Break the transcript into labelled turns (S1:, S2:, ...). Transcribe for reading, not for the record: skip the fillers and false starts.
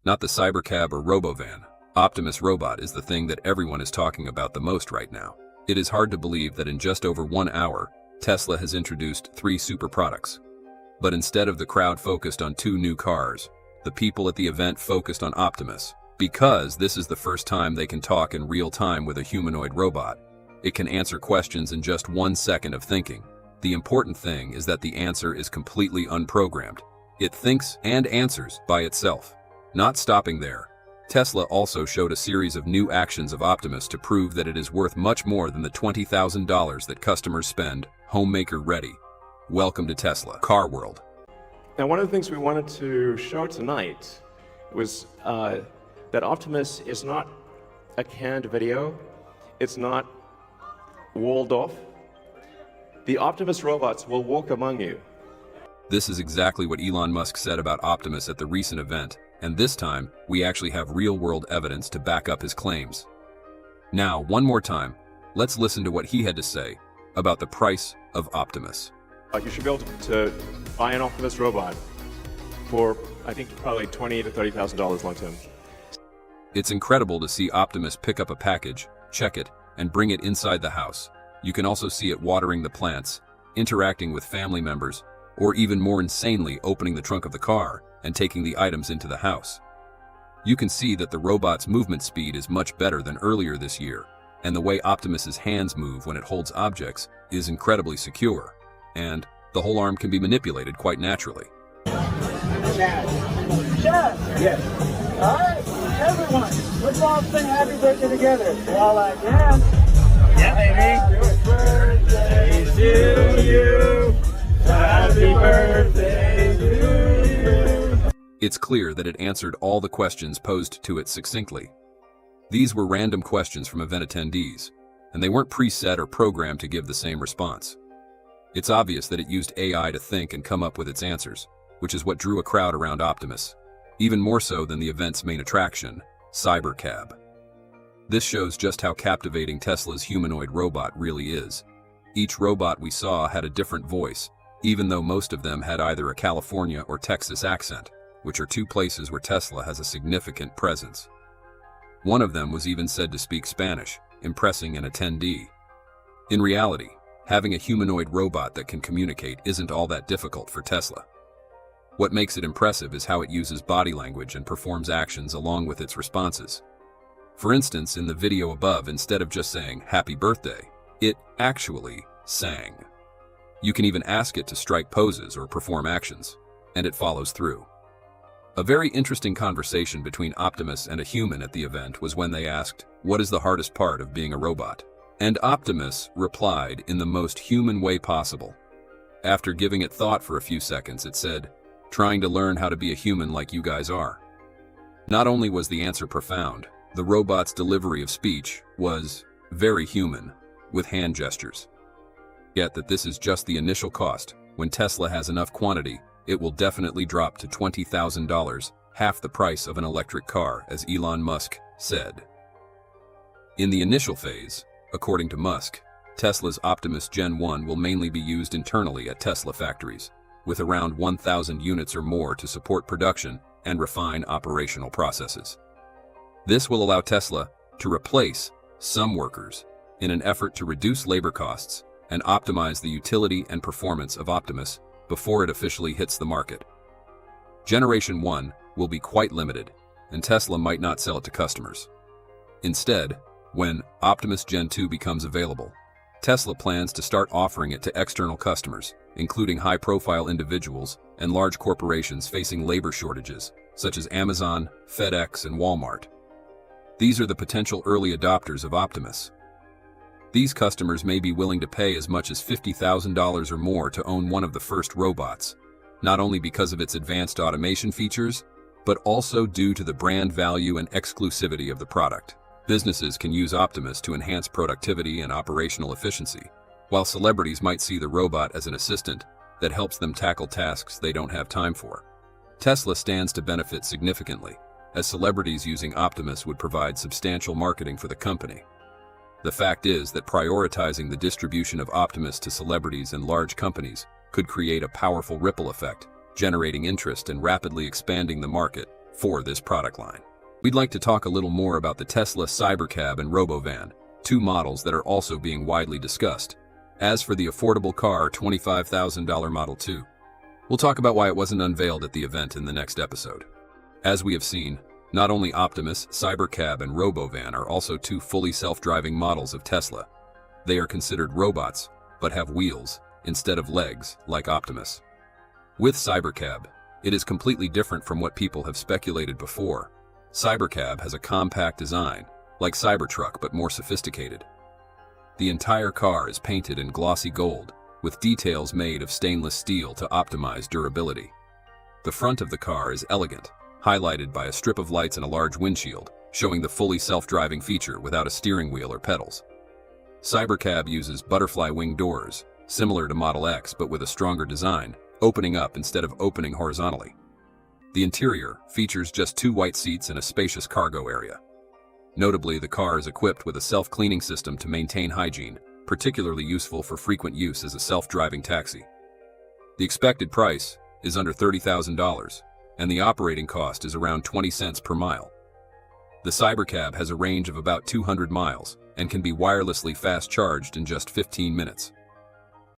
S1: Not the cybercab or robovan. Optimus robot is the thing that everyone is talking about the most right now. It is hard to believe that in just over 1 hour, Tesla has introduced 3 super products. But instead of the crowd focused on 2 new cars, the people at the event focused on Optimus. Because this is the first time they can talk in real time with a humanoid robot. It can answer questions in just 1 second of thinking. The important thing is that the answer is completely unprogrammed. It thinks and answers by itself. Not stopping there, Tesla also showed a series of new actions of Optimus to prove that it is worth much more than the $20,000 that customers spend, homemaker ready. Welcome to Tesla Car World.
S2: Now, one of the things we wanted to show tonight was that Optimus is not a canned video. It's not walled off. The Optimus robots will walk among you.
S1: This is exactly what Elon Musk said about Optimus at the recent event, and this time, we actually have real-world evidence to back up his claims. Now, one more time, let's listen to what he had to say about the price of Optimus.
S2: You should be able to buy an Optimus robot for, I think, probably $20,000 to $30,000 long term.
S1: It's incredible to see Optimus pick up a package, check it, and bring it inside the house. You can also see it watering the plants, interacting with family members, or even more insanely opening the trunk of the car and taking the items into the house. You can see that the robot's movement speed is much better than earlier this year, and the way Optimus's hands move when it holds objects is incredibly secure, and the whole arm can be manipulated quite naturally.
S3: Chad. Yes. All right, everyone, let's all sing happy birthday together. We're all like, yeah. Yeah, baby. Happy birthday to you. Happy birthday to you.
S1: It's clear that it answered all the questions posed to it succinctly. These were random questions from event attendees, and they weren't preset or programmed to give the same response. It's obvious that it used AI to think and come up with its answers, which is what drew a crowd around Optimus, even more so than the event's main attraction, Cybercab. This shows just how captivating Tesla's humanoid robot really is. Each robot we saw had a different voice, even though most of them had either a California or Texas accent, which are 2 places where Tesla has a significant presence. One of them was even said to speak Spanish, impressing an attendee. In reality, having a humanoid robot that can communicate isn't all that difficult for Tesla. What makes it impressive is how it uses body language and performs actions along with its responses. For instance, in the video above, instead of just saying happy birthday, it actually sang. You can even ask it to strike poses or perform actions, and it follows through. A very interesting conversation between Optimus and a human at the event was when they asked, "What is the hardest part of being a robot?" And Optimus replied in the most human way possible. After giving it thought for a few seconds, it said, "Trying to learn how to be a human like you guys are." Not only was the answer profound, the robot's delivery of speech was very human, with hand gestures. Yet that this is just the initial cost. When Tesla has enough quantity, it will definitely drop to $20,000, half the price of an electric car, as Elon Musk said. In the initial phase, according to Musk, Tesla's Optimus Gen 1 will mainly be used internally at Tesla factories, with around 1,000 units or more to support production and refine operational processes. This will allow Tesla to replace some workers in an effort to reduce labor costs and optimize the utility and performance of Optimus before it officially hits the market. Generation 1 will be quite limited, and Tesla might not sell it to customers. Instead, when Optimus Gen 2 becomes available, Tesla plans to start offering it to external customers, including high-profile individuals and large corporations facing labor shortages, such as Amazon, FedEx, and Walmart. These are the potential early adopters of Optimus. These customers may be willing to pay as much as $50,000 or more to own one of the first robots, not only because of its advanced automation features, but also due to the brand value and exclusivity of the product. Businesses can use Optimus to enhance productivity and operational efficiency, while celebrities might see the robot as an assistant that helps them tackle tasks they don't have time for. Tesla stands to benefit significantly, as celebrities using Optimus would provide substantial marketing for the company. The fact is that prioritizing the distribution of Optimus to celebrities and large companies could create a powerful ripple effect, generating interest and rapidly expanding the market for this product line. We'd like to talk a little more about the Tesla Cybercab and Robovan, two models that are also being widely discussed. As for the affordable car $25,000 Model 2, we'll talk about why it wasn't unveiled at the event in the next episode. As we have seen, not only Optimus, Cybercab, and Robovan are also two fully self-driving models of Tesla. They are considered robots, but have wheels instead of legs like Optimus. With Cybercab, it is completely different from what people have speculated before. Cybercab has a compact design, like Cybertruck but more sophisticated. The entire car is painted in glossy gold, with details made of stainless steel to optimize durability. The front of the car is elegant, highlighted by a strip of lights and a large windshield, showing the fully self-driving feature without a steering wheel or pedals. Cybercab uses butterfly wing doors, similar to Model X but with a stronger design, opening up instead of opening horizontally. The interior features just 2 white seats and a spacious cargo area. Notably, the car is equipped with a self-cleaning system to maintain hygiene, particularly useful for frequent use as a self-driving taxi. The expected price is under $30,000, and the operating cost is around 20 cents per mile. The Cybercab has a range of about 200 miles and can be wirelessly fast-charged in just 15 minutes.